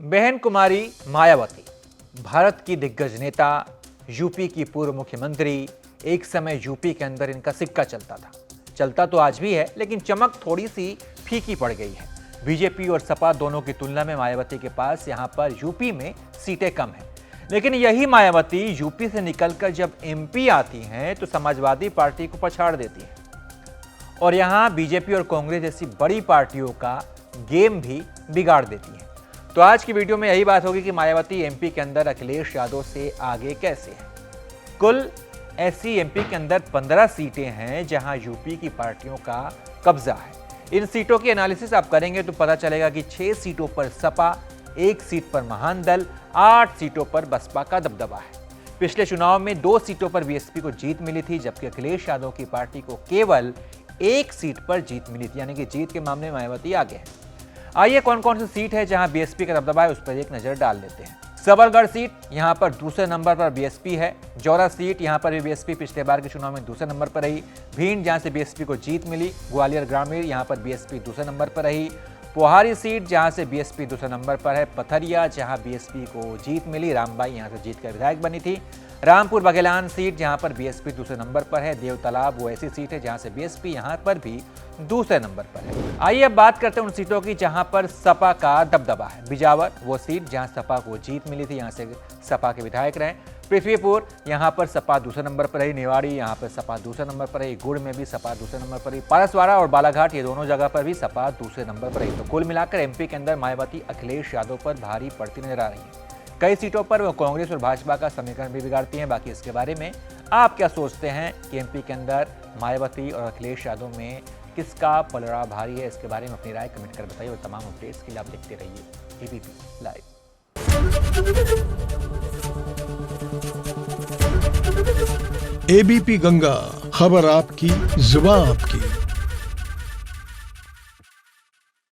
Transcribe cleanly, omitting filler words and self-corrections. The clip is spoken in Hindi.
बहन कुमारी मायावती, भारत की दिग्गज नेता, यूपी की पूर्व मुख्यमंत्री। एक समय यूपी के अंदर इनका सिक्का चलता था, चलता तो आज भी है, लेकिन चमक थोड़ी सी फीकी पड़ गई है। बीजेपी और सपा दोनों की तुलना में मायावती के पास यहां पर यूपी में सीटें कम हैं। लेकिन यही मायावती यूपी से निकलकर जब एमपी आती हैं तो समाजवादी पार्टी को पछाड़ देती हैं और यहां बीजेपी और कांग्रेस जैसी बड़ी पार्टियों का गेम भी बिगाड़ देती हैं। तो आज की वीडियो में यही बात होगी कि मायावती एमपी के अंदर अखिलेश यादव से आगे कैसे है। कुल ऐसी एमपी के अंदर 15 सीटें हैं जहां यूपी की पार्टियों का कब्जा है। इन सीटों की एनालिसिस आप करेंगे तो पता चलेगा कि 6 सीटों पर सपा, 1 सीट पर महान दल, 8 सीटों पर बसपा का दबदबा है। पिछले चुनाव में 2 सीटों पर बीएसपी को जीत मिली थी, जबकि अखिलेश यादव की पार्टी को केवल 1 सीट पर जीत मिली थी, यानी कि जीत के मामले में मायावती आगे है। आइए कौन कौन सी सीट है जहां बीएसपी का दबदबा है उस पर एक नजर डाल लेते हैं। सबलगढ़ सीट, यहां पर दूसरे नंबर पर बीएसपी है। जौरा सीट, यहां पर भी बीएसपी पिछले बार के चुनाव में दूसरे नंबर पर रही। भींड, जहां से बीएसपी को जीत मिली। ग्वालियर ग्रामीण, यहां पर बीएसपी दूसरे नंबर पर रही। पोहारी सीट, जहां से बीएसपी दूसरे नंबर पर है। पथरिया, जहां बीएसपी को जीत मिली, रामबाई यहां से जीत कर विधायक बनी थी। रामपुर बघेलान सीट, जहां पर बीएसपी दूसरे नंबर पर है। देवतालाब वो ऐसी सीट है जहां से बीएसपी यहां पर भी दूसरे नंबर पर है। आइए अब बात करते हैं उन सीटों की जहां पर सपा का दबदबा है। बिजावर वो सीट जहां सपा को जीत मिली थी, यहां से सपा के विधायक रहे। पृथ्वीपुर, यहां पर सपा दूसरे नंबर पर रही। निवाड़ी, यहां पर सपा दूसरे नंबर पर रही। गुड़ में भी सपा दूसरे नंबर पर रही। परसवाड़ा और बालाघाट, ये दोनों जगह पर भी सपा दूसरे नंबर पर रही। तो कुल मिलाकर एमपी के अंदर मायावती अखिलेश यादव पर भारी पड़ती नजर आ रही है। कई सीटों पर वो कांग्रेस और भाजपा का समीकरण भी बिगाड़ती हैं। बाकी इसके बारे में आप क्या सोचते हैं कि एमपी के अंदर मायावती और अखिलेश यादव में किसका पलड़ा भारी है? इसके बारे में अपनी राय कमेंट कर बताइए और तमाम अपडेट्स के लिए आप देखते रहिए एबीपी लाइव। एबीपी गंगा, खबर आपकी, जुबान आपकी।